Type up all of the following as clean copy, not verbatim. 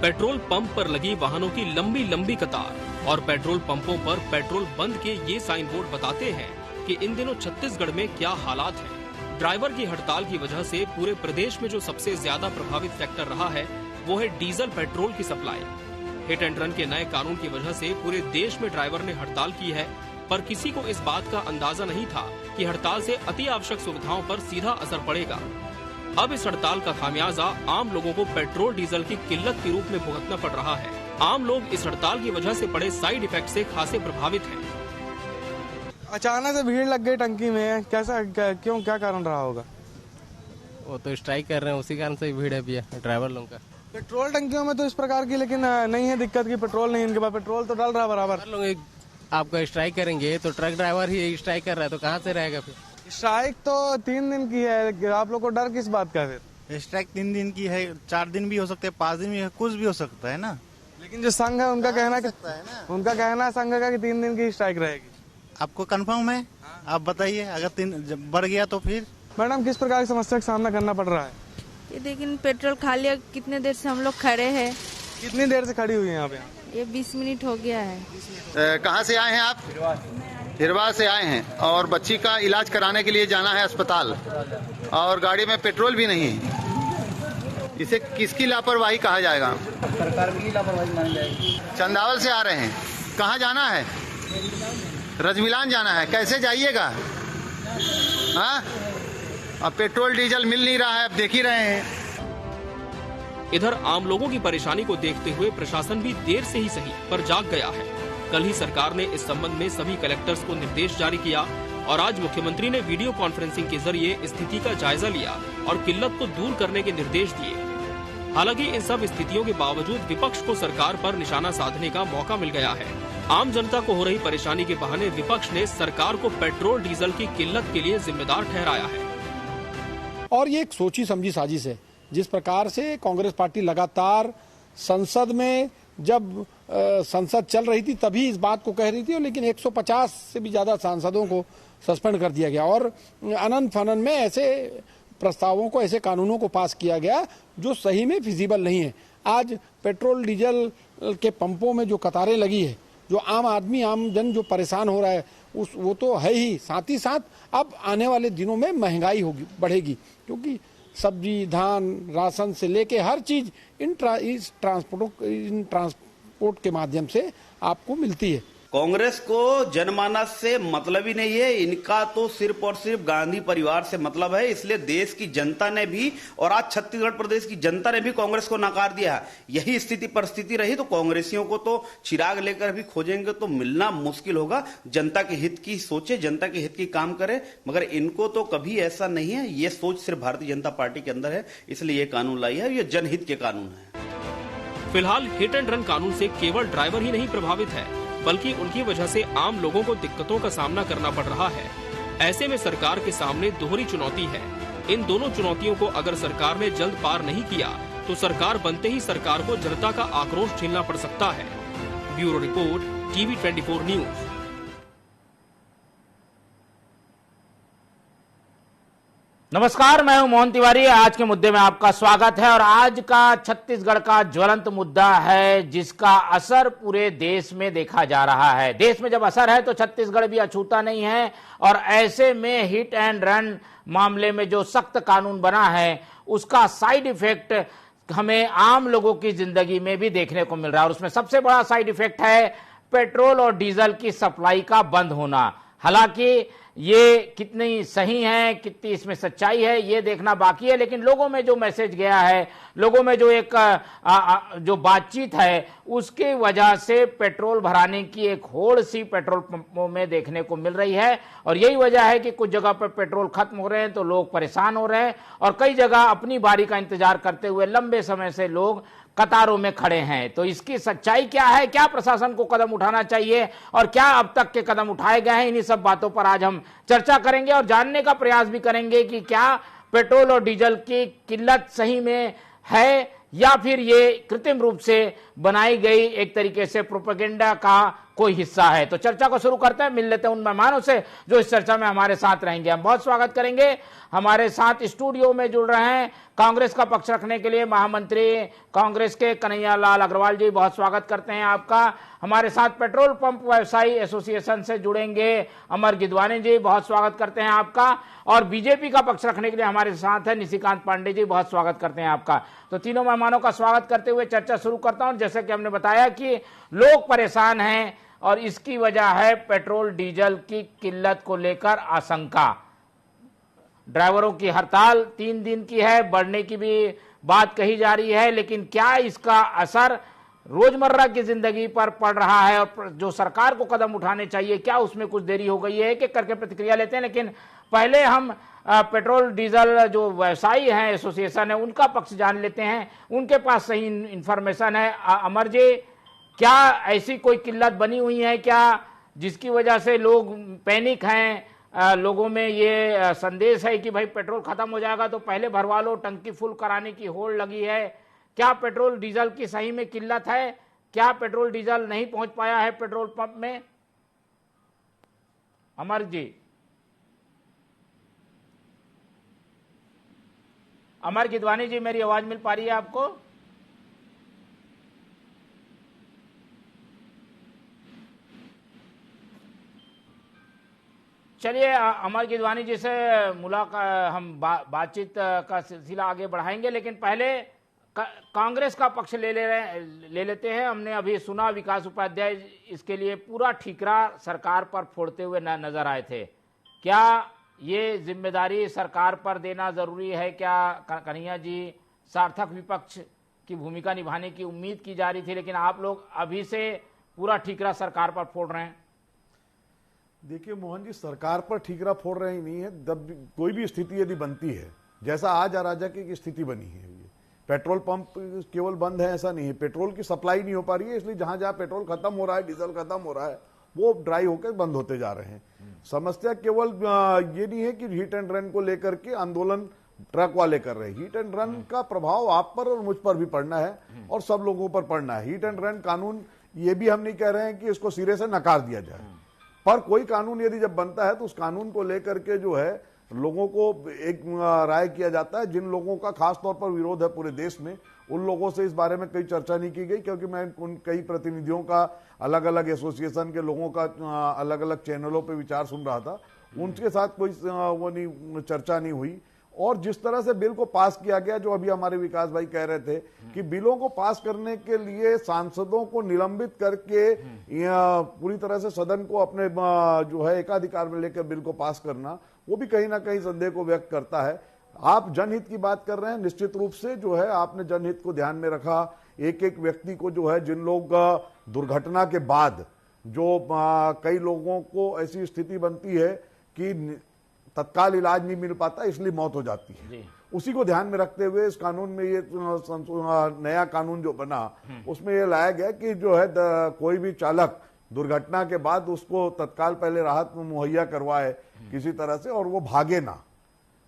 Petrol pump पर लगी वाहनों की लंबी लंबी कतार और पेट्रोल पंपों पर पेट्रोल बंद के ये साइन बोर्ड बताते हैं कि इन दिनों छत्तीसगढ़ में क्या हालात हैं। ड्राइवर की हड़ताल की वजह से पूरे प्रदेश में जो सबसे ज्यादा प्रभावित सेक्टर रहा है वो है डीजल पेट्रोल की सप्लाई। हिट एंड रन के नए कानून की वजह से पूरे देश में ड्राइवर ने हड़ताल की है, पर किसी को इस बात का अंदाजा नहीं था कि हड़ताल से अति आवश्यक सुविधाओं पर सीधा असर पड़ेगा। अब इस हड़ताल का खामियाजा आम लोगों को पेट्रोल डीजल की किल्लत के रूप में भुगतना पड़ रहा है। आम लोग इस हड़ताल की वजह से पड़े साइड इफेक्ट से खासे प्रभावित हैं। अचानक से भीड़ लग गई टंकी में, कैसा क्यों, क्या कारण रहा होगा? वो तो स्ट्राइक कर रहे हैं, उसी कारण से ही भीड़ है भैया ड्राइवर लोगों का। पेट्रोल टंकियों में तो इस प्रकार की लेकिन नहीं है दिक्कत की पेट्रोल नहीं, इनके पास पेट्रोल तो डाल रहा है बराबर। लोग आपका स्ट्राइक करेंगे तो ट्रक ड्राइवर ही स्ट्राइक कर रहा है तो कहाँ से रहेगा फिर? स्ट्राइक तो 3 दिन की है, आप लोग को डर किस बात का? फिर स्ट्राइक 3 दिन की है, 4 दिन भी हो सकते हैं, 5 दिन भी, कुछ भी हो सकता है ना। लेकिन जो संघ है उनका कहना उनका कहना संघ का कि 3 दिन की स्ट्राइक रहेगी। आपको कंफर्म है? आप बताइए, अगर 3 बढ़ गया तो फिर? मैडम, किस प्रकार की समस्या का सामना करना पड़ रहा है? ये लेकिन पेट्रोल खाली कितने देर से हम लोग खड़े हैं। कितनी देर से खड़ी हुई है यहाँ पे? ये 20 मिनट हो गया है। कहाँ से आए हैं आप? हिरवा से आए हैं और बच्ची का इलाज कराने के लिए जाना है अस्पताल और गाड़ी में पेट्रोल भी नहीं है। इसे किसकी लापरवाही कहा जाएगा? सरकार की लापरवाही मानी जाएगी। चंदावल से आ रहे हैं, कहाँ जाना है? रजमिलान जाना है। कैसे जाइएगा? हाँ, अब पेट्रोल डीजल मिल नहीं रहा है, अब देख ही रहे हैं। इधर आम लोगों की परेशानी को देखते हुए प्रशासन भी देर से ही सही पर जाग गया है। कल ही सरकार ने इस संबंध में सभी कलेक्टर्स को निर्देश जारी किया और आज मुख्यमंत्री ने वीडियो कॉन्फ्रेंसिंग के जरिए स्थिति का जायजा लिया और किल्लत को दूर करने के निर्देश दिए। हालांकि इन सब स्थितियों के बावजूद विपक्ष को सरकार पर निशाना साधने का मौका मिल गया है। आम जनता को हो रही परेशानी के बहाने विपक्ष ने सरकार को पेट्रोल डीजल की किल्लत के लिए जिम्मेदार ठहराया है। और ये एक सोची समझी साजिश है। जिस प्रकार से कांग्रेस पार्टी लगातार संसद में, जब संसद चल रही थी तभी इस बात को कह रही थी, लेकिन 150 से भी ज्यादा सांसदों को सस्पेंड कर दिया गया और अनंत फनन में ऐसे प्रस्तावों को, ऐसे कानूनों को पास किया गया जो सही में फिजिबल नहीं है। आज पेट्रोल डीजल के पंपों में जो कतारें लगी है, जो आम आदमी, आम जन जो परेशान हो रहा है, वो तो है ही। साथ ही साथ अब आने वाले दिनों में महंगाई होगी, बढ़ेगी, क्योंकि सब्जी, धान, राशन से लेके हर चीज इन ट्रांसपोर्ट के माध्यम से आपको मिलती है। कांग्रेस को जनमानस से मतलब ही नहीं है, इनका तो सिर्फ और सिर्फ गांधी परिवार से मतलब है। इसलिए देश की जनता ने भी और आज छत्तीसगढ़ प्रदेश की जनता ने भी कांग्रेस को नकार दिया है। यही स्थिति परिस्थिति रही तो कांग्रेसियों को तो चिराग लेकर भी खोजेंगे तो मिलना मुश्किल होगा। जनता के हित की सोचे, जनता के हित की काम करे, मगर इनको तो कभी ऐसा नहीं है। ये सोच सिर्फ भारतीय जनता पार्टी के अंदर है, इसलिए ये कानून लाई है। ये जनहित के कानून है। फिलहाल हिट एंड रन कानून से केवल ड्राइवर ही नहीं प्रभावित है, बल्कि उनकी वजह से आम लोगों को दिक्कतों का सामना करना पड़ रहा है। ऐसे में सरकार के सामने दोहरी चुनौती है। इन दोनों चुनौतियों को अगर सरकार ने जल्द पार नहीं किया तो सरकार बनते ही सरकार को जनता का आक्रोश झेलना पड़ सकता है। Bureau report, TV 24 news. नमस्कार, मैं हूं मोहन तिवारी। आज के मुद्दे में आपका स्वागत है और आज का छत्तीसगढ़ का ज्वलंत मुद्दा है जिसका असर पूरे देश में देखा जा रहा है। देश में जब असर है तो छत्तीसगढ़ भी अछूता नहीं है और ऐसे में हिट एंड रन मामले में जो सख्त कानून बना है उसका साइड इफेक्ट हमें आम लोगों की जिंदगी में भी देखने को मिल रहा है और उसमें सबसे बड़ा साइड इफेक्ट है पेट्रोल और डीजल की सप्लाई का बंद होना। हालांकि ये कितनी सही है, कितनी इसमें सच्चाई है, ये देखना बाकी है, लेकिन लोगों में जो मैसेज गया है, लोगों में जो एक जो बातचीत है, उसकी वजह से पेट्रोल भराने की एक होड़ सी पेट्रोल पंपों में देखने को मिल रही है और यही वजह है कि कुछ जगह पर पेट्रोल खत्म हो रहे हैं तो लोग परेशान हो रहे हैं और कई जगह अपनी बारी का इंतजार करते हुए लंबे समय से लोग कतारों में खड़े हैं। तो इसकी सच्चाई क्या है, क्या प्रशासन को कदम उठाना चाहिए और क्या अब तक के कदम उठाए गए हैं, इन्हीं सब बातों पर आज हम चर्चा करेंगे और जानने का प्रयास भी करेंगे कि क्या पेट्रोल और डीजल की किल्लत सही में है या फिर ये कृत्रिम रूप से बनाई गई एक तरीके से प्रोपेगेंडा का कोई हिस्सा है। तो चर्चा को शुरू करते हैं, मिल लेते हैं उन मेहमानों से जो इस चर्चा में हमारे साथ रहेंगे। हम बहुत स्वागत करेंगे, हमारे साथ स्टूडियो में जुड़ रहे हैं कांग्रेस का पक्ष रखने के लिए महामंत्री कांग्रेस के कन्हैया लाल अग्रवाल जी, बहुत स्वागत करते हैं आपका। हमारे साथ पेट्रोल पंप व्यवसायी एसोसिएशन से जुड़ेंगे अमर गिदवानी जी, बहुत स्वागत करते हैं आपका। और बीजेपी का पक्ष रखने के लिए हमारे साथ है निशिकांत पांडे जी, बहुत स्वागत करते हैं आपका। तो तीनों मेहमानों का स्वागत करते हुए चर्चा शुरू करता हूं। जैसे कि हमने बताया कि लोग परेशान हैं और इसकी वजह है पेट्रोल डीजल की किल्लत को लेकर आशंका। ड्राइवरों की हड़ताल 3 दिन की है, बढ़ने की भी बात कही जा रही है, लेकिन क्या इसका असर रोजमर्रा की जिंदगी पर पड़ रहा है और जो सरकार को कदम उठाने चाहिए क्या उसमें कुछ देरी हो गई है? एक एक करके प्रतिक्रिया लेते हैं, लेकिन पहले हम पेट्रोल डीजल जो व्यवसायी हैं एसोसिएशन है उनका पक्ष जान लेते हैं, उनके पास सही इंफॉर्मेशन है। अमर जी, क्या ऐसी कोई किल्लत बनी हुई है क्या जिसकी वजह से लोग पैनिक हैं? लोगों में ये संदेश है कि भाई पेट्रोल खत्म हो जाएगा तो पहले भरवा लो, टंकी फुल कराने की होड़ लगी है। क्या पेट्रोल डीजल की सही में किल्लत है? क्या पेट्रोल डीजल नहीं पहुंच पाया है पेट्रोल पंप में? अमर जी, अमर गिदवानी जी, मेरी आवाज मिल पा रही है आपको? चलिए अमर गिदवानी जी से मुलाकात हम बातचीत का सिलसिला आगे बढ़ाएंगे, लेकिन पहले कांग्रेस का पक्ष ले लेते हैं। हमने अभी सुना विकास उपाध्याय इसके लिए पूरा ठीकरा सरकार पर फोड़ते हुए नजर आए थे। क्या ये जिम्मेदारी सरकार पर देना जरूरी है? क्या कन्हैया जी, सार्थक विपक्ष की भूमिका निभाने की उम्मीद की जा रही थी, लेकिन आप लोग अभी से पूरा ठीकरा सरकार पर फोड़ रहे हैं? देखिए मोहन जी, सरकार पर ठीकरा फोड़ रहे ही नहीं है। जब कोई भी स्थिति यदि बनती है, जैसा आज अराजकता की स्थिति बनी है, पेट्रोल पंप केवल बंद है ऐसा नहीं है, पेट्रोल की सप्लाई नहीं हो पा रही है, इसलिए जहां जहां पेट्रोल खत्म हो रहा है, डीजल खत्म हो रहा है, वो ड्राई होकर बंद होते जा रहे हैं। समस्या केवल ये नहीं है कि हिट एंड रन को लेकर के आंदोलन ट्रक वाले कर रहे हैं। हिट एंड रन का प्रभाव आप पर और मुझ पर भी पड़ना है और सब लोगों पर पड़ना है। हिट एंड रन कानून, ये भी हम नहीं कह रहे हैं कि इसको सिरे से नकार दिया जाए, पर कोई कानून यदि जब बनता है तो उस कानून को लेकर के जो है लोगों को एक राय किया जाता है। जिन लोगों का खास तौर पर विरोध है पूरे देश में, उन लोगों से इस बारे में कई चर्चा नहीं की गई, क्योंकि मैं उन कई प्रतिनिधियों का, अलग अलग एसोसिएशन के लोगों का अलग अलग चैनलों पे विचार सुन रहा था, उनके साथ कोई वो नहीं चर्चा नहीं हुई। और जिस तरह से बिल को पास किया गया, जो अभी हमारे विकास भाई कह रहे थे कि बिलों को पास करने के लिए सांसदों को निलंबित करके पूरी तरह से सदन को अपने जो है एकाधिकार में लेकर बिल को पास करना, वो भी कहीं ना कहीं संदेह को व्यक्त करता है। आप जनहित की बात कर रहे हैं, निश्चित रूप से जो है आपने जनहित को ध्यान में रखा। एक एक व्यक्ति को जो है, जिन लोग दुर्घटना के बाद जो कई लोगों को ऐसी स्थिति बनती है कि तत्काल इलाज नहीं मिल पाता, इसलिए मौत हो जाती है, उसी को ध्यान में रखते हुए इस कानून में ये नया कानून जो बना उसमें ये लाया गया कि जो है कोई भी चालक दुर्घटना के बाद उसको तत्काल पहले राहत मुहैया करवाए किसी तरह से और वो भागे ना।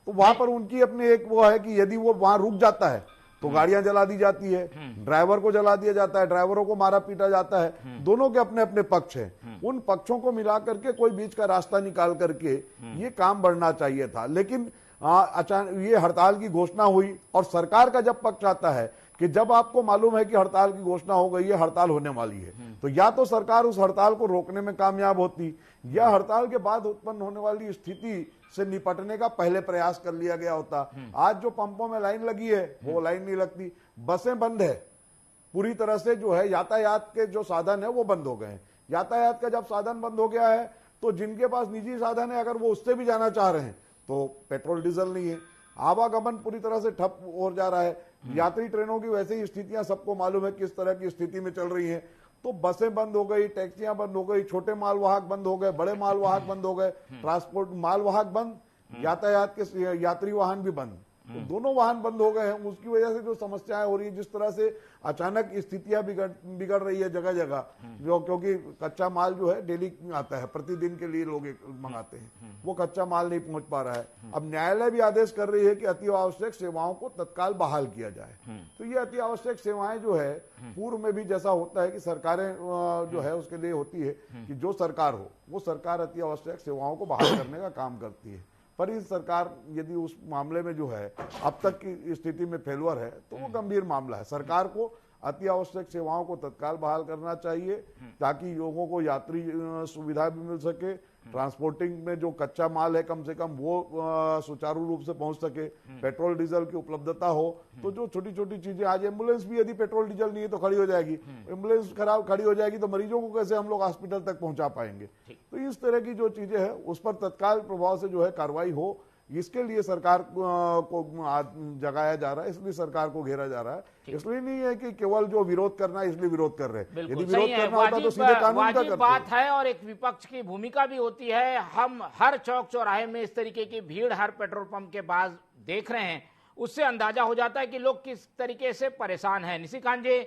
तो वहां पर उनकी अपनी एक वो है कि यदि वो वहां रुक जाता है तो गाड़ियां जला दी जाती है, ड्राइवर को जला दिया जाता है, ड्राइवरों को मारा पीटा जाता है। दोनों के अपने अपने पक्ष हैं, उन पक्षों को मिला करके कोई बीच का रास्ता निकाल करके ये काम बढ़ना चाहिए था। लेकिन अचानक ये हड़ताल की घोषणा हुई और सरकार का जब पक्ष आता है कि जब आपको मालूम है कि हड़ताल की घोषणा हो गई है, हड़ताल होने वाली है, तो या तो सरकार उस हड़ताल को रोकने में कामयाब होती या हड़ताल के बाद उत्पन्न होने वाली स्थिति से निपटने का पहले प्रयास कर लिया गया होता। आज जो पंपों में लाइन लगी है वो लाइन नहीं लगती, बसें बंद है पूरी तरह से, जो है यातायात के जो साधन है वो बंद हो गए। यातायात का जब साधन बंद हो गया है तो जिनके पास निजी साधन है अगर वो उससे भी जाना चाह रहे हैं तो पेट्रोल डीजल नहीं है, आवागमन पूरी तरह से ठप हो जा रहा है। यात्री ट्रेनों की वैसे ही स्थितियां सबको मालूम है किस तरह की स्थिति में चल रही हैं। तो बसें बंद हो गई, टैक्सियां बंद हो गई, छोटे मालवाहक बंद हो गए, बड़े मालवाहक बंद हो गए, ट्रांसपोर्ट मालवाहक बंद, यातायात के यात्री वाहन भी बंद। तो दोनों वाहन बंद हो गए हैं। उसकी वजह से जो समस्याएं हो रही है, जिस तरह से अचानक स्थितियां बिगड़ रही है जगह जगह, जो क्योंकि कच्चा माल जो है डेली आता है, प्रतिदिन के लिए लोग मंगाते हैं, वो कच्चा माल नहीं पहुंच पा रहा है। अब न्यायालय भी आदेश कर रही है कि अति आवश्यक सेवाओं को तत्काल बहाल किया जाए। तो ये अति आवश्यक सेवाएं जो है, पूर्व में भी जैसा होता है कि सरकारें जो है उसके लिए होती है कि जो सरकार हो वो सरकार अति आवश्यक सेवाओं को बहाल करने का काम करती है। पर इस सरकार यदि उस मामले में जो है अब तक की स्थिति में फेलुअर है तो वो गंभीर मामला है। सरकार को अति आवश्यक सेवाओं को तत्काल बहाल करना चाहिए ताकि लोगों को यात्री सुविधा भी मिल सके, ट्रांसपोर्टिंग में जो कच्चा माल है कम से कम वो सुचारू रूप से पहुंच सके, पेट्रोल डीजल की उपलब्धता हो। तो जो छोटी छोटी चीजें, आज एम्बुलेंस भी यदि पेट्रोल डीजल नहीं है तो खड़ी हो जाएगी, एम्बुलेंस खड़ी हो जाएगी तो मरीजों को कैसे हम लोग हॉस्पिटल तक पहुंचा पाएंगे। तो इस तरह की जो चीजें हैं उस पर तत्काल प्रभाव से जो है कार्रवाई हो, इसके लिए सरकार को जगाया जा रहा है, इसलिए सरकार को घेरा जा रहा है। इसलिए नहीं है कि केवल जो विरोध करना है इसलिए विरोध कर रहे हैं। यदि विरोध करना होता तो सीधे कानून का करते। बात है और एक विपक्ष की भूमिका भी होती है। हम हर चौक चौराहे में इस तरीके की भीड़ हर पेट्रोल पंप के पास देख रहे हैं, उससे अंदाजा हो जाता है कि लोग किस तरीके से परेशान हैं। निशिकांत जी,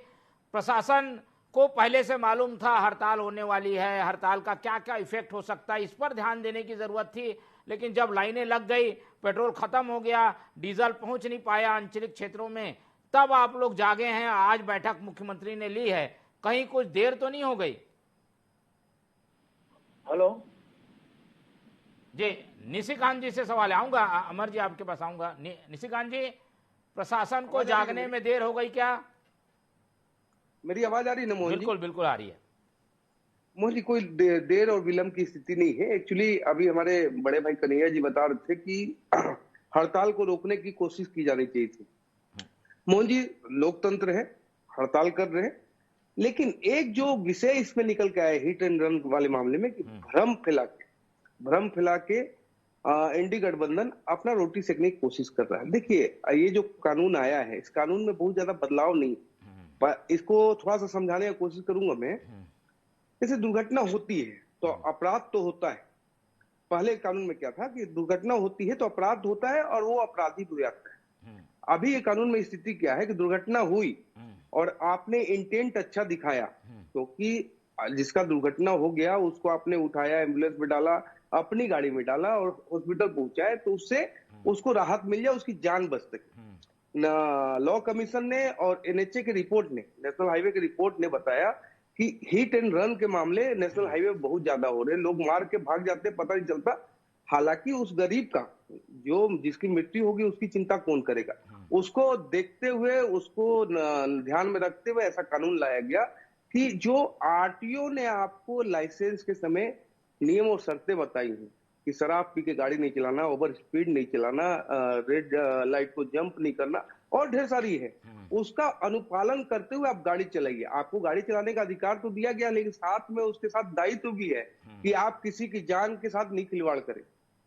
प्रशासन को पहले से मालूम था हड़ताल होने वाली है, हड़ताल का क्या क्या इफेक्ट हो सकता है, इस पर ध्यान देने की जरूरत थी, लेकिन जब लाइनें लग गई, पेट्रोल खत्म हो गया, डीजल पहुंच नहीं पाया आंचलिक क्षेत्रों में, तब आप लोग जागे हैं। आज बैठक मुख्यमंत्री ने ली है, कहीं कुछ देर तो नहीं हो गई? हेलो जी, निशिकांत जी से सवाल आऊंगा, अमर जी आपके पास आऊंगा। निशिकांत जी, प्रशासन को जागने में देर हो गई क्या? मेरी आवाज आ रही है ना मोहन जी? बिल्कुल बिल्कुल आ रही है मोहन जी। कोई देर और विलंब की स्थिति नहीं है। एक्चुअली अभी हमारे बड़े भाई कन्हैया जी बता रहे थे कि हड़ताल को रोकने की कोशिश की जानी चाहिए थी। मोहन जी, लोकतंत्र है, हड़ताल कर रहे हैं, लेकिन एक जो विषय इसमें निकल के आया हिट एंड रन वाले मामले में कि भ्रम फैला के इंडी गठबंधन अपना रोटी सेकने की कोशिश कर रहा है। देखिए, ये जो कानून आया है, इस कानून में बहुत ज्यादा बदलाव नहीं, इसको थोड़ा सा समझाने की कोशिश करूंगा मैं। जैसे दुर्घटना होती है तो अपराध तो होता है। पहले कानून में क्या था कि दुर्घटना होती है तो अपराध होता है और वो अपराधी हो जाता है। अभी ये कानून में स्थिति क्या है कि दुर्घटना हुई और आपने इंटेंट अच्छा दिखाया, क्योंकि जिसका दुर्घटना हो गया उसको आपने उठाया, एम्बुलेंस में डाला, अपनी गाड़ी में डाला और हॉस्पिटल पहुंचाया, तो उससे उसको राहत मिल जाए, उसकी जान बच सके। लॉ कमीशन ने और एनएचए की रिपोर्ट ने, नेशनल हाईवे की रिपोर्ट ने बताया कि हिट एंड रन के मामले नेशनल हाईवे में बहुत ज्यादा हो रहे हैं, लोग मार के भाग जाते, पता नहीं चलता। हालांकि उस गरीब का जिसकी मृत्यु होगी उसकी चिंता कौन करेगा, उसको देखते हुए, उसको ध्यान में रखते हुए ऐसा कानून लाया गया कि जो आरटीओ ने आपको लाइसेंस के समय नियम और शर्तें बताई हैं कि शराब पी के गाड़ी नहीं चलाना, ओवर स्पीड नहीं चलाना, रेड लाइट को जंप नहीं करना और ढेर सारी है, उसका अनुपालन करते हुए आप गाड़ी चलाइए। आपको गाड़ी चलाने का अधिकार तो दिया गया, लेकिन साथ में उसके साथ दायित्व भी है कि आप किसी की जान के साथ नहीं खिलवाड़ करें।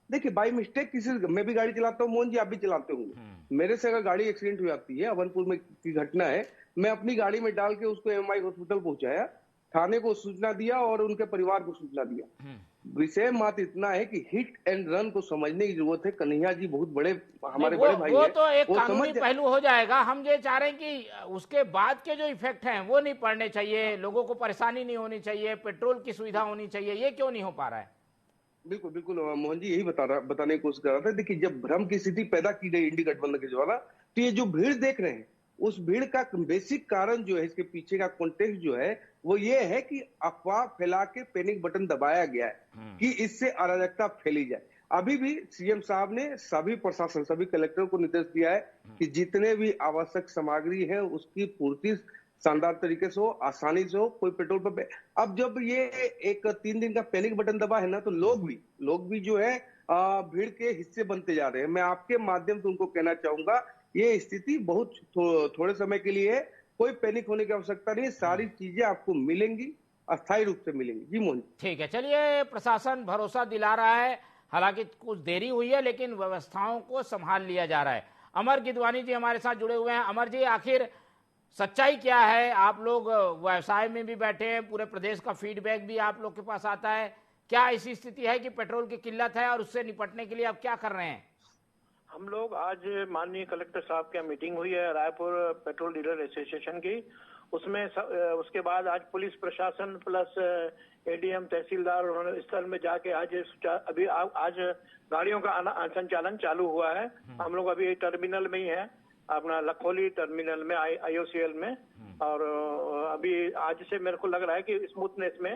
देखिए, बाई मिस्टेक मैं भी गाड़ी चलाता हूँ मोहन जी, आप भी चलाते होंगे। मेरे से अगर गाड़ी एक्सीडेंट हो जाती है, अवनपुर में की घटना है, मैं अपनी गाड़ी में डाल के उसको एमआई हॉस्पिटल पहुंचाया, थाने को सूचना दिया और उनके परिवार को सूचना दिया। विषय मात्र इतना है कि हिट एंड रन को समझने की जरूरत है। कन्हैया जी बहुत बड़े हमारे बड़े भाई हैं, वो तो एक कानूनी पहलू हो जाएगा। हम ये चाह रहे हैं कि उसके बाद के जो इफेक्ट हैं वो नहीं पड़ने चाहिए, लोगों को परेशानी नहीं होनी चाहिए, पेट्रोल की सुविधा होनी चाहिए, ये क्यों नहीं हो पा रहा है? बिल्कुल बिल्कुल मोहन जी, यही बताने की कोशिश कर रहा था। देखिए, जब भ्रम की स्थिति पैदा की गई इंडी गठबंधन के द्वारा, तो ये जो भीड़ देख रहे हैं, उस भीड़ का बेसिक कारण जो है, इसके पीछे का कॉन्टेक्स्ट जो है वो ये है कि अफवाह फैला के पैनिक बटन दबाया गया है कि इससे अराजकता फैली जाए। अभी भी सीएम साहब ने सभी प्रशासन, सभी कलेक्टर को निर्देश दिया है कि जितने भी आवश्यक सामग्री है उसकी पूर्ति शानदार तरीके से हो, आसानी से हो, कोई पेट्रोल पंप। अब जब ये एक 3 दिन का पैनिक बटन दबा है ना, तो लोग भी जो है भीड़ के हिस्से बनते जा रहे हैं। मैं आपके माध्यम से उनको कहना चाहूंगा, ये स्थिति बहुत थोड़े समय के लिए है, कोई पैनिक होने की आवश्यकता नहीं, सारी चीजें आपको मिलेंगी, अस्थायी रूप से मिलेंगी। जी मोहन, ठीक है, चलिए, प्रशासन भरोसा दिला रहा है, हालांकि कुछ देरी हुई है लेकिन व्यवस्थाओं को संभाल लिया जा रहा है। अमर गिदवानी जी हमारे साथ जुड़े हुए हैं। अमर जी, आखिर सच्चाई क्या है? आप लोग व्यवसाय में भी बैठे हैं, पूरे प्रदेश का फीडबैक भी आप लोग के पास आता है, क्या ऐसी स्थिति है कि पेट्रोल की किल्लत है और उससे निपटने के लिए आप क्या कर रहे हैं? हम लोग आज माननीय कलेक्टर साहब की मीटिंग हुई है रायपुर पेट्रोल डीलर एसोसिएशन की। उसमें उसके बाद आज पुलिस प्रशासन प्लस एडीएम तहसीलदार उन्होंने स्थल में जाके आज गाड़ियों का संचालन चालू हुआ है। हम लोग अभी टर्मिनल में ही है, अपना लखोली टर्मिनल में आईओसीएल में, और अभी आज से मेरे को लग रहा है कि स्मूथनेस में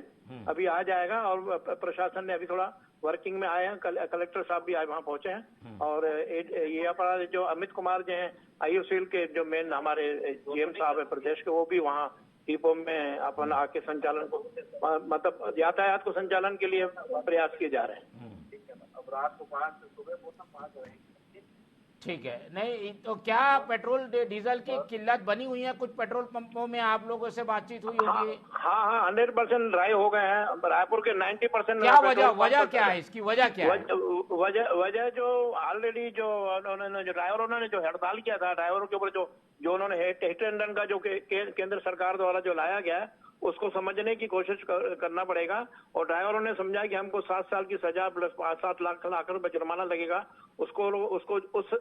अभी आ जाएगा। और प्रशासन ने अभी थोड़ा वर्किंग में आए हैं, कलेक्टर साहब भी आज वहाँ पहुंचे हैं। और ये अपना जो अमित कुमार जी हैं आईओसीएल के जो मेन हमारे जीएम साहब है प्रदेश के, वो भी वहाँ डिपो में अपन आके संचालन को मतलब यातायात को संचालन के लिए प्रयास किए जा रहे हैं। अब रात को 5 से सुबह मौसम 5 रहेगी। ठीक है, नहीं तो क्या पेट्रोल डीजल की किल्लत बनी हुई है? कुछ पेट्रोल पंपों में आप लोगों से बातचीत हुई होगी? हाँ 100% ड्राई हो गए हैं रायपुर के 90%। क्या वजह क्या है इसकी? वजह क्या है? वजह जो ऑलरेडी जो उन्होंने जो ड्राइवरों ने जो हड़ताल किया था, ड्राइवरों के ऊपर जो उन्होंने हिट एंड रन का जो केंद्र सरकार द्वारा जो लाया गया है उसको समझने की कोशिश करना पड़ेगा। और ड्राइवरों ने समझा कि हमको 7 साल की सजा प्लस 5-7 लाख रुपए जुर्माना लगेगा। उसको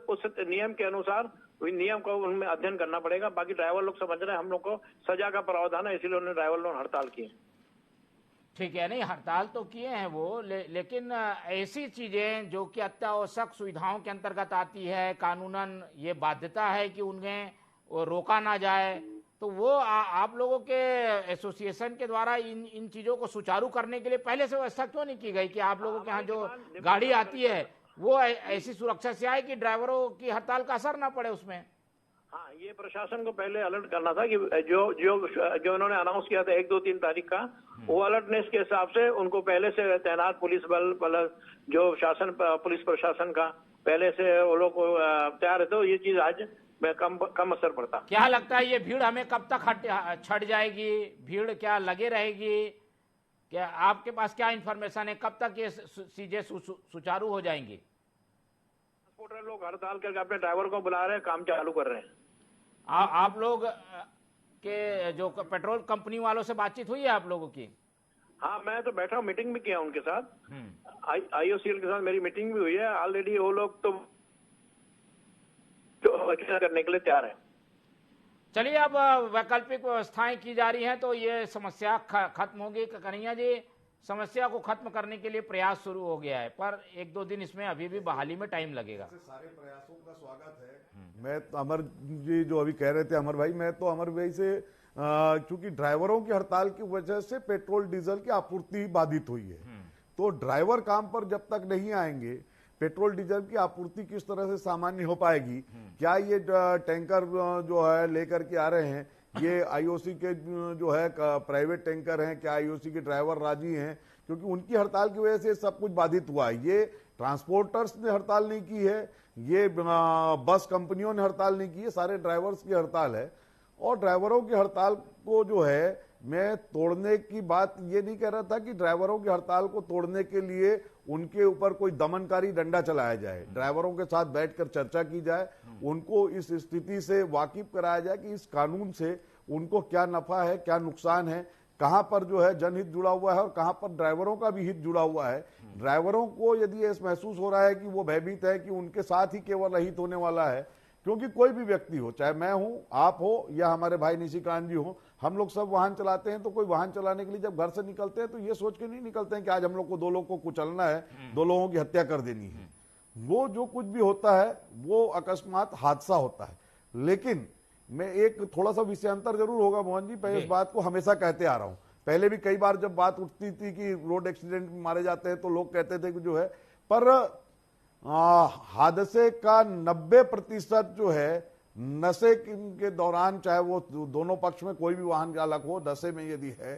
उस नियम के अनुसार नियम को उनमें अध्ययन करना पड़ेगा। बाकी ड्राइवर लोग समझ रहे हैं हम लोग को सजा का प्रावधान है, इसीलिए उन्होंने ड्राइवर लोग हड़ताल किए। ठीक है, नहीं हड़ताल तो किए हैं वो, लेकिन ऐसी चीजें जो कि अत्यावश्यक सुविधाओं के अंतर्गत आती है, कानूनन ये बाध्यता है कि उन्हें रोका ना जाए, तो वो आप लोगों के एसोसिएशन के द्वारा इन चीजों को सुचारू करने के लिए पहले से व्यवस्था क्यों नहीं की गई कि आप लोगों के यहाँ जो गाड़ी आती है वो ऐसी सुरक्षा से आए कि ड्राइवरों की हड़ताल का असर ना पड़े उसमें? हाँ, ये प्रशासन को पहले अलर्ट करना था कि जो उन्होंने अनाउंस किया था 1, 2, 3 तारीख का, वो अलर्टनेस के हिसाब से उनको पहले से तैनात पुलिस बल प्लस जो शासन पुलिस प्रशासन का पहले से वो लोग तैयार है, तो ये चीज आज में कम असर पड़ता। क्या लगता है ये भीड़ हमें कब तक छट जाएगी? भीड़ क्या लगे रहेगी? क्या आपके पास क्या इन्फॉर्मेशन है, कब तक ये चीजें सुचारू हो जाएंगी? ट्रांसपोर्टर लोग हड़ताल करके अपने ड्राइवर को बुला रहे हैं, काम चालू कर रहे हैं। आप लोग के जो पेट्रोल कंपनी वालों से बातचीत हुई है आप लोगों की? हाँ, मैं तो बैठा हूँ, मीटिंग भी किया उनके साथ, आईओसीएल के साथ मेरी मीटिंग भी हुई है। ऑलरेडी वो लोग तो करने के लिए तैयार है। चलिए, अब वैकल्पिक व्यवस्थाएं की जा रही हैं तो ये समस्या खत्म होगी। कन्हैया जी, समस्या को खत्म करने के लिए प्रयास शुरू हो गया है, पर 1-2 दिन इसमें अभी भी बहाली में टाइम लगेगा। सारे प्रयासों का स्वागत है। मैं अमर जी जो अभी कह रहे थे अमर भाई, मैं तो अमर भाई से क्योंकि ड्राइवरों की हड़ताल की वजह से पेट्रोल डीजल की आपूर्ति बाधित हुई है, तो ड्राइवर काम पर जब तक नहीं आएंगे पेट्रोल डीजल की आपूर्ति किस तरह से सामान्य हो पाएगी? क्या ये टैंकर जो है लेकर के आ रहे हैं, ये आईओसी के जो है प्राइवेट टैंकर हैं, क्या आईओसी के ड्राइवर राजी हैं? क्योंकि उनकी हड़ताल की वजह से सब कुछ बाधित हुआ है। ये ट्रांसपोर्टर्स ने हड़ताल नहीं की है, ये बस कंपनियों ने हड़ताल नहीं की है, सारे ड्राइवर्स की हड़ताल है। और ड्राइवरों की हड़ताल को जो है मैं तोड़ने की बात ये नहीं कह रहा था कि ड्राइवरों की हड़ताल को तोड़ने के लिए उनके ऊपर कोई दमनकारी डंडा चलाया जाए। ड्राइवरों के साथ बैठकर चर्चा की जाए, उनको इस स्थिति से वाकिफ कराया जाए कि इस कानून से उनको क्या नफा है, क्या नुकसान है, कहां पर जो है जनहित जुड़ा हुआ है और कहां पर ड्राइवरों का भी हित जुड़ा हुआ है। ड्राइवरों को यदि ऐसा महसूस हो रहा है कि वो भयभीत है कि उनके साथ ही केवल रहित होने वाला है, क्योंकि कोई भी व्यक्ति हो, चाहे मैं हूं, आप हो या हमारे भाई निशिकांत जी हो, हम लोग सब वाहन चलाते हैं, तो कोई वाहन चलाने के लिए जब घर से निकलते हैं तो ये सोच के नहीं निकलते हैं कि आज हम लोग को 2 लोग को कुचलना है, 2 लोगों की हत्या कर देनी है। वो जो कुछ भी होता है वो अकस्मात हादसा होता है। लेकिन मैं एक थोड़ा सा विषयांतर जरूर होगा मोहन जी, मैं इस बात को हमेशा कहते आ रहा हूं। पहले भी कई बार जब बात उठती थी कि रोड एक्सीडेंट में मारे जाते हैं तो लोग कहते थे कि जो है, पर हादसे का 90% जो है नशे के दौरान, चाहे वो दोनों पक्ष में कोई भी वाहन चालक हो, नशे में यदि है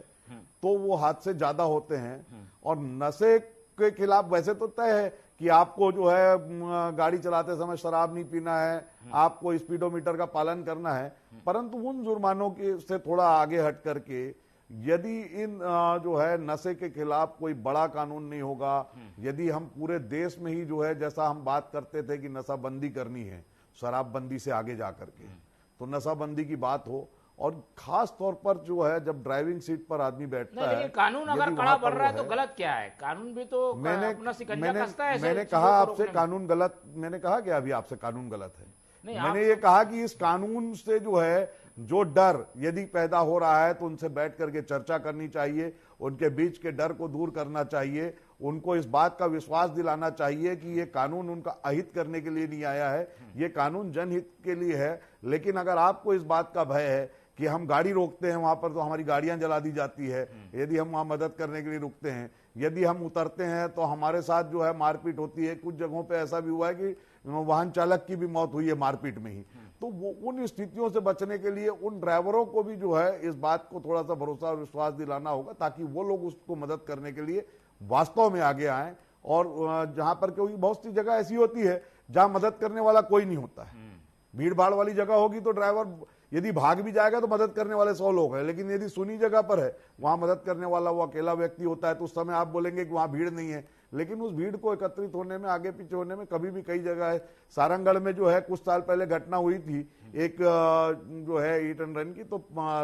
तो वो हादसे ज्यादा होते हैं। और नशे के खिलाफ वैसे तो तय है कि आपको जो है गाड़ी चलाते समय शराब नहीं पीना है, आपको स्पीडोमीटर का पालन करना है, परंतु उन जुर्मानों के से थोड़ा आगे हट करके यदि इन जो है नशे के खिलाफ कोई बड़ा कानून नहीं होगा, यदि हम पूरे देश में ही जो है, जैसा हम बात करते थे कि नशाबंदी करनी है शराबबंदी से आगे जाकर के, तो नशाबंदी की बात हो और खास तौर पर जो है जब ड्राइविंग सीट पर आदमी बैठता है, कानून अगर यदि कड़ा वहां पर बढ़ रहा है वो तो गलत क्या है? कानून भी तो अपना शिकंजा कसता है। मैंने कहा आपसे कानून गलत, मैंने कहा कि अभी आपसे कानून गलत है? मैंने ये कहा कि इस कानून से जो है जो डर यदि पैदा हो रहा है तो उनसे बैठ करके चर्चा करनी चाहिए, उनके बीच के डर को दूर करना चाहिए, उनको इस बात का विश्वास दिलाना चाहिए कि ये कानून उनका अहित करने के लिए नहीं आया है, ये कानून जनहित के लिए है। लेकिन अगर आपको इस बात का भय है कि हम गाड़ी रोकते हैं वहां पर तो हमारी गाड़ियां जला दी जाती है, यदि हम वहां मदद करने के लिए रुकते हैं, यदि हम उतरते हैं तो हमारे साथ जो है मारपीट होती है, कुछ जगहों पे ऐसा भी हुआ है कि वाहन चालक की भी मौत हुई है मारपीट में ही, तो वो उन स्थितियों से बचने के लिए उन ड्राइवरों को भी जो है इस बात को थोड़ा सा भरोसा और विश्वास दिलाना होगा ताकि वो लोग उसको मदद करने के लिए वास्तव में आगे आए। और जहां पर क्योंकि बहुत सी जगह ऐसी होती है जहां मदद करने वाला कोई नहीं होता है, भीड़ भाड़ वाली जगह होगी तो ड्राइवर यदि भाग भी जाएगा तो मदद करने वाले 100 लोग हैं, लेकिन यदि सुनी जगह पर है वहां मदद करने वाला वो अकेला व्यक्ति होता है, तो उस समय आप बोलेंगे कि वहां भीड़ नहीं है, लेकिन उस भीड़ को एकत्रित होने में, आगे पीछे होने में कभी भी कई जगह है। सारंगगढ़ में जो है कुछ साल पहले घटना हुई थी एक जो है ईट एंड रन की, तो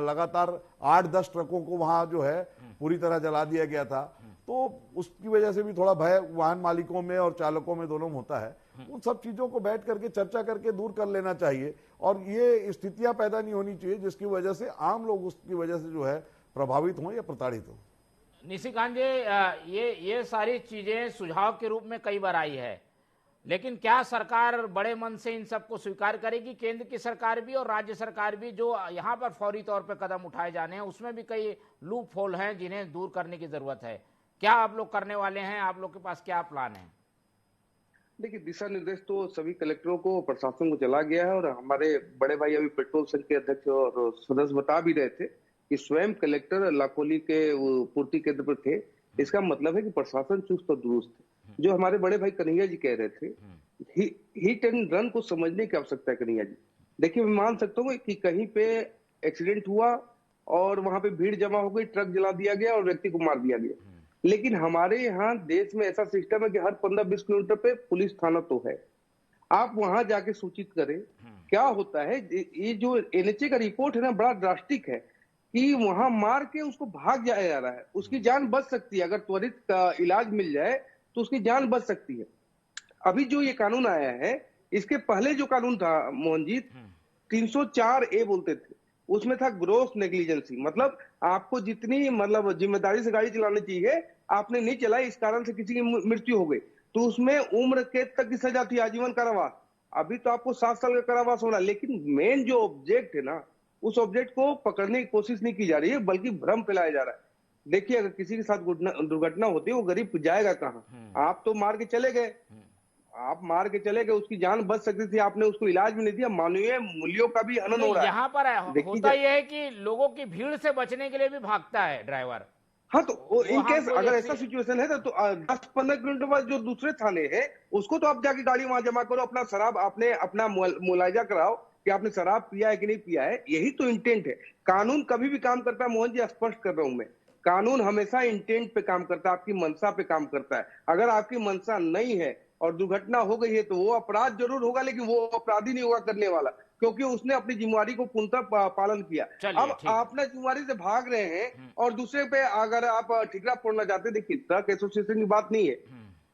लगातार 8-10 ट्रकों को वहां जो है पूरी तरह जला दिया गया था, तो उसकी वजह से भी थोड़ा भय वाहन मालिकों में और चालकों में दोनों में होता है। उन सब चीजों को बैठ करके चर्चा करके दूर कर लेना चाहिए और ये स्थितियां पैदा नहीं होनी चाहिए जिसकी वजह से आम लोग उसकी वजह से जो है प्रभावित हों या प्रताड़ित हों। निशिकांत जी, ये सारी चीजें सुझाव के रूप में कई बार आई है, लेकिन क्या सरकार बड़े मन से इन सबको स्वीकार करेगी? केंद्र की सरकार भी और राज्य सरकार भी, जो यहाँ पर फौरी तौर पर कदम उठाए जाने हैं उसमें भी कई लूप होल हैं जिन्हें दूर करने की जरूरत है। क्या आप लोग करने वाले हैं? आप लोग के पास क्या प्लान है? देखिए, दिशा निर्देश तो सभी कलेक्टरों को, प्रशासन को चला गया है और हमारे बड़े भाई अभी पेट्रोल संघ के अध्यक्ष और सदस्य बता भी रहे थे कि स्वयं कलेक्टर लाखोली के पूर्ति केंद्र पर थे। इसका मतलब है कि प्रशासन चुस्त और दुरुस्त है। जो हमारे बड़े भाई कन्हैया जी कह रहे थे, हिट एंड रन को समझने की आवश्यकता है कन्हैया जी। देखिए, मैं मान सकता हूँ कि कहीं पे एक्सीडेंट हुआ और वहां पे भीड़ जमा हो गई, ट्रक जला दिया गया और व्यक्ति को मार दिया गया, लेकिन हमारे यहाँ देश में ऐसा सिस्टम है कि हर 15-20 किलोमीटर पे पुलिस थाना तो है। आप वहां जाके सूचित करें। क्या होता है, ये जो एनएचए का रिपोर्ट है ना, बड़ा ड्रास्टिक है कि वहां मार के उसको भाग जाया जा रहा है। उसकी जान बच सकती है, अगर त्वरित इलाज मिल जाए तो उसकी जान बच सकती है। अभी जो ये कानून आया है, इसके पहले जो कानून था मोहन जी, 304A बोलते थे, उसमें था ग्रोस नेग्लिजेंसी, मतलब आपको जितनी जिम्मेदारी से गाड़ी चलानी चाहिए आपने नहीं चलाई, इस कारण से किसी की मृत्यु हो गई तो उसमें उम्र कैद तक की सजा थी, आजीवन कारावास। अभी तो आपको 7 साल का कारावास होना, लेकिन मेन जो ऑब्जेक्ट है ना, उस ऑब्जेक्ट को पकड़ने की कोशिश नहीं की जा रही है, बल्कि भ्रम फैलाया जा रहा है। देखिए, अगर किसी के साथ दुर्घटना होती है, वो गरीब जाएगा कहाँ? आप तो मार के चले गए, उसकी जान बच सकती थी, आपने उसको इलाज भी नहीं दिया। मानवीय मूल्यों का भी हनन हो रहा है। यहाँ पर होता यह है कि लोगों की भीड़ से बचने के लिए भी भागता है ड्राइवर। हाँ, तो इन केस अगर ऐसा सिचुएशन है तो 10-15 किलोमीटर बाद जो दूसरे थाने हैं उसको तो आप जाके गाड़ी वहां जमा करो, अपना शराब आपने अपना मुलायजा कराओ कि आपने शराब पिया है कि नहीं पिया है। यही तो इंटेंट है। कानून कभी भी काम करता है मोहन जी, स्पष्ट कर रहा हूं मैं, कानून हमेशा इंटेंट पे काम करता है, आपकी मंशा पे काम करता है। अगर आपकी मंशा नहीं है और दुर्घटना हो गई है तो वो अपराध जरूर होगा, लेकिन वो अपराधी नहीं होगा करने वाला, क्योंकि उसने अपनी जिम्मेवारी को पूर्णतः पालन किया। अब आपने जिम्मेवारी से भाग रहे हैं और दूसरे पे अगर आप ठिकरा फोड़ना चाहते हैं, देखिए ट्रक एसोसिएशन की बात नहीं है,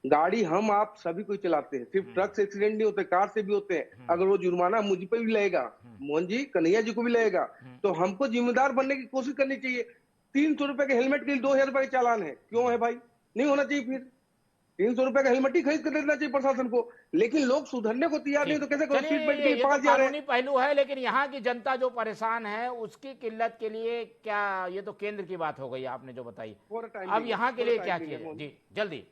गाड़ी हम आप सभी को चलाते हैं, सिर्फ ट्रक से एक्सीडेंट नहीं होते, कार से भी होते हैं। अगर वो जुर्माना मुझ पे भी लगेगा मोहन जी, कन्हैया जी को भी लगेगा, तो हमको जिम्मेदार बनने की कोशिश करनी चाहिए। 300 रुपए के हेलमेट के लिए 2000 रुपए का चालान है, क्यों है भाई? नहीं होना चाहिए। फिर 300 रुपए का हेलमेट ही खरीद कर देना चाहिए प्रशासन को, लेकिन लोग सुधरने को तैयार नहीं, तो कैसे करो? सीट बेल्ट के लिए 5000 है। पहलू है, लेकिन यहाँ की जनता जो परेशान है उसकी किल्लत के लिए क्या, ये तो केंद्र की बात हो गई आपने जो बताई, अब यहाँ के लिए क्या किया जी? जल्दी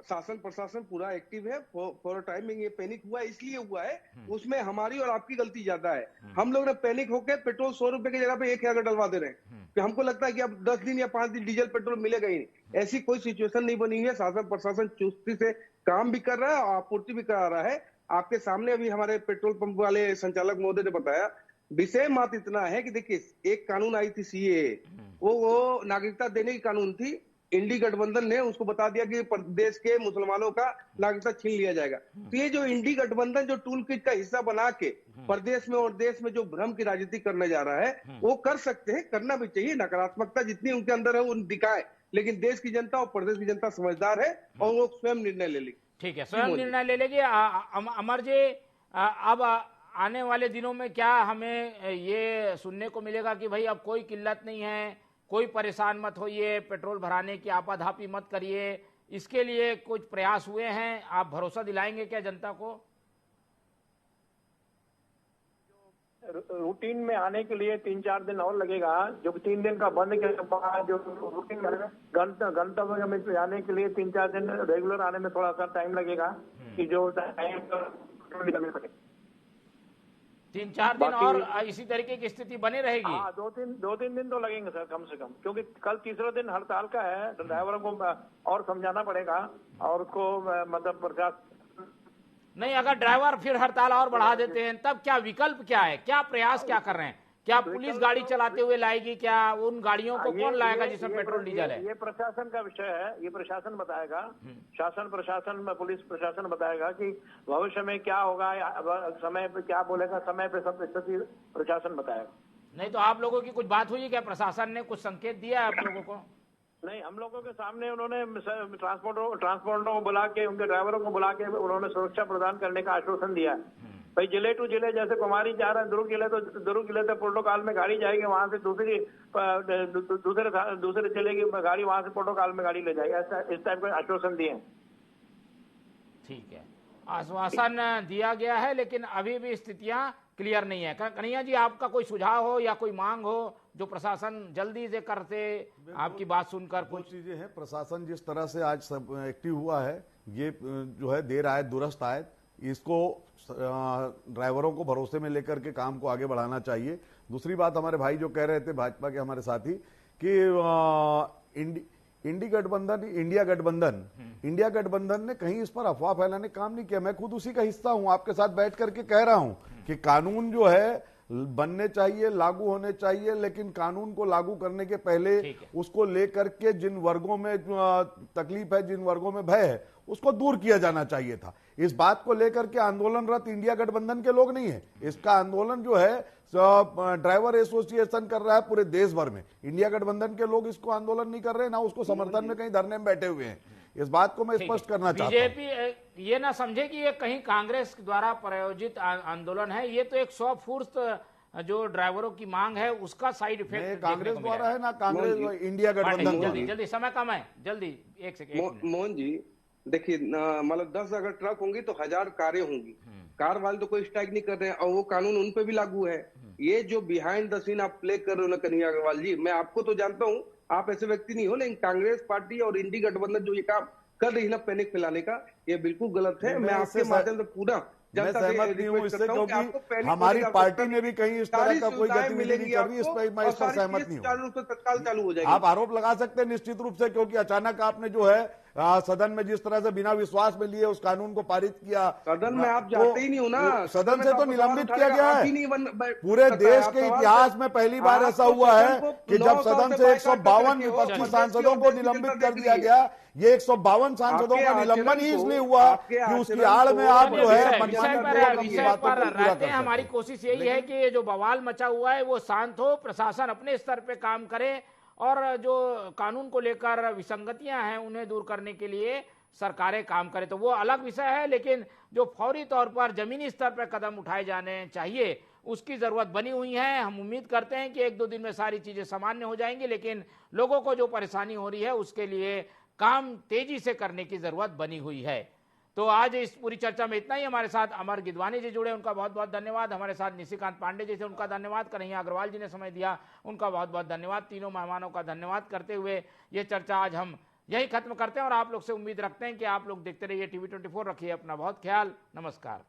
शासन प्रशासन पूरा एक्टिव है। फॉर टाइमिंग ये पैनिक हुआ इसलिए हुआ है, उसमें हमारी और आपकी गलती ज्यादा है। हम लोग ने पैनिक होकर पेट्रोल 100 रुपए की जगह पे 1000 डलवा दे रहे हैं, कि हमको लगता है कि अब 10 दिन या 5 दिन डीजल पेट्रोल मिलेगा ही नहीं। ऐसी कोई सिचुएशन नहीं बनी है। शासन प्रशासन चुस्ती से काम भी कर रहा है और आपूर्ति भी करा रहा है। आपके सामने अभी हमारे पेट्रोल पंप वाले संचालक महोदय ने बताया। विषय मात्र इतना है कि देखिए, एक कानून आई थी CAA, वो नागरिकता देने की कानून थी, इंडी गठबंधन ने उसको बता दिया कि प्रदेश के मुसलमानों का नागरिकता छीन लिया जाएगा। तो ये जो इंडी गठबंधन जो टूल किट का हिस्सा बना के प्रदेश में और देश में जो भ्रम की राजनीति करने जा रहा है, वो कर सकते हैं, करना भी चाहिए। नकारात्मकता जितनी उनके अंदर है वो दिखाए, लेकिन देश की जनता और प्रदेश की जनता समझदार है और वो स्वयं निर्णय ले लेगी। ठीक है, स्वयं निर्णय ले लेगी। अमर जी, अब आने वाले दिनों में क्या हमें ये सुनने को मिलेगा कि भाई अब कोई किल्लत नहीं है, कोई परेशान मत होइए, पेट्रोल भराने की आपाधापी मत करिए, इसके लिए कुछ प्रयास हुए हैं? आप भरोसा दिलाएंगे क्या जनता को? रूटीन में आने के लिए 3-4 दिन और लगेगा। जो 3 दिन का बंद के बाद जो रूटीन गंतव्य में जाने के लिए 3-4 दिन रेगुलर आने में थोड़ा सा टाइम लगेगा कि जो टाइम निकलने सके। 3-4 दिन और इसी तरीके की स्थिति बनी रहेगी? हाँ, 2-3 दिन तो लगेंगे सर, कम से कम, क्योंकि कल तीसरा दिन हड़ताल का है। ड्राइवरों को और समझाना पड़ेगा और उसको मतलब प्रशासन नहीं, अगर ड्राइवर फिर हड़ताल और बढ़ा देते हैं तब क्या विकल्प क्या है? क्या प्रयास क्या कर रहे हैं? क्या पुलिस गाड़ी चलाते हुए लाएगी? क्या उन गाड़ियों को कौन लाएगा जिसमें पेट्रोल डीजल है? ये प्रशासन का विषय है, ये प्रशासन बताएगा। शासन प्रशासन पुलिस प्रशासन बताएगा कि भविष्य में क्या होगा, समय पे क्या बोलेगा, समय पे सब स्थिति प्रशासन बताएगा। नहीं तो आप लोगों की कुछ बात हुई क्या? प्रशासन ने कुछ संकेत दिया है आप लोगों को? नहीं, हम लोगों के सामने उन्होंने ट्रांसपोर्टरों को बुला के, उनके ड्राइवरों को बुला के उन्होंने सुरक्षा प्रदान करने का आश्वासन दिया है। भाई जिले टू जिले, जैसे कुमारी जा रहे हैं दुर्ग जिले से प्रोटोकॉल में गाड़ी जाएगी, वहां से दूसरे जिले की गाड़ी वहां से प्रोटोकॉल में गाड़ी ले जाएगी, ऐसा इस टाइप का आश्वासन दिए। ठीक है, आश्वासन दिया गया है, लेकिन अभी भी स्थितियां क्लियर नहीं है। कन्हैया जी, आपका कोई सुझाव हो या कोई मांग हो जो प्रशासन जल्दी से करते, आपकी बात सुनकर कुछ चीजें हैं। प्रशासन जिस तरह से आज सब एक्टिव हुआ है, ये जो है देर आए दुरुस्त आए, इसको ड्राइवरों को भरोसे में लेकर के काम को आगे बढ़ाना चाहिए। दूसरी बात, हमारे भाई जो कह रहे थे भाजपा के हमारे साथी कि इंडिया गठबंधन ने कहीं इस पर अफवाह फैलाने का काम नहीं किया। मैं खुद उसी का हिस्सा हूं, आपके साथ बैठ करके कह रहा हूं कि कानून जो है बनने चाहिए, लागू होने चाहिए, लेकिन कानून को लागू करने के पहले उसको लेकर के जिन वर्गों में तकलीफ है, जिन वर्गों में भय है, उसको दूर किया जाना चाहिए था। इस बात को लेकर के आंदोलनरत इंडिया गठबंधन के लोग नहीं है, इसका आंदोलन जो है ड्राइवर एसोसिएशन कर रहा है पूरे देश भर में। इंडिया गठबंधन के लोग इसको आंदोलन नहीं कर रहे, ना उसको समर्थन में कहीं धरने में बैठे हुए हैं। इस बात को मैं स्पष्ट करना चाहता हूं। बीजेपी ये ना समझे कि ये कहीं कांग्रेस द्वारा प्रायोजित आंदोलन है, ये तो एक स्वफूर्त जो ड्राइवरों की मांग है उसका साइड इफेक्ट कांग्रेस द्वारा है, ना कांग्रेस इंडिया गठबंधन। जल्दी समय कम है, जल्दी एक सेकंड। मोहन जी देखिए, मतलब 10 अगर ट्रक होंगी तो 1000 कारें होंगी। कार वाले तो कोई स्ट्राइक नहीं कर रहे हैं और वो कानून उन पे भी लागू है। ये जो बिहाइंड द सीन आप प्ले कर रहे हो ना कन्हैया अग्रवाल जी, मैं आपको तो जानता हूँ, आप ऐसे व्यक्ति नहीं हो, लेकिन कांग्रेस पार्टी और इंडी गठबंधन जो ये काम कर रही है ना पैनिक फैलाने का, ये बिल्कुल गलत है। मैं आपके माध्यम से पूरा मैं सहमत नहीं हूँ इससे, क्योंकि हमारी पार्टी ने भी कहीं इस तरह का कोई गतिविधि नहीं कर रही, इस पर मैं इस पर सहमत नहीं हूँ। तत्काल चालू हो जाएगी। आप आरोप लगा सकते हैं निश्चित रूप से, क्योंकि अचानक आपने जो है सदन में जिस तरह से बिना विश्वास में लिए उस कानून को पारित किया, सदन में आप जाते ही नहीं हो ना, सदन से तो निलंबित किया गया है। पूरे देश के इतिहास में पहली बार ऐसा हुआ है कि जब सदन से 152 विपक्षी सांसदों को निलंबित कर दिया गया। ये 152 सांसदों का निलंबन ही इसलिए हुआ कि उसकी आड़ में आप जो है हमारी कोशिश यही है कि ये जो बवाल मचा हुआ है वो शांत हो, प्रशासन अपने स्तर पे काम करे और जो कानून को लेकर विसंगतियां हैं उन्हें दूर करने के लिए सरकारें काम करें, तो वो अलग विषय है। लेकिन जो फौरी तौर पर जमीनी स्तर पर कदम उठाए जाने चाहिए उसकी जरूरत बनी हुई है। हम उम्मीद करते हैं कि 1-2 दिन में सारी चीजें सामान्य हो जाएंगी, लेकिन लोगों को जो परेशानी हो रही है उसके लिए काम तेजी से करने की जरूरत बनी हुई है। तो आज इस पूरी चर्चा में इतना ही। हमारे साथ अमर गिदवानी जी जुड़े, उनका बहुत बहुत धन्यवाद। हमारे साथ निशिकांत पांडे जी थे, उनका धन्यवाद। कन्हैया अग्रवाल जी ने समय दिया, उनका बहुत बहुत धन्यवाद। तीनों मेहमानों का धन्यवाद करते हुए ये चर्चा आज हम यही खत्म करते हैं और आप लोग से उम्मीद रखते हैं कि आप लोग देखते रहिए TV24। रखिए अपना बहुत ख्याल। नमस्कार।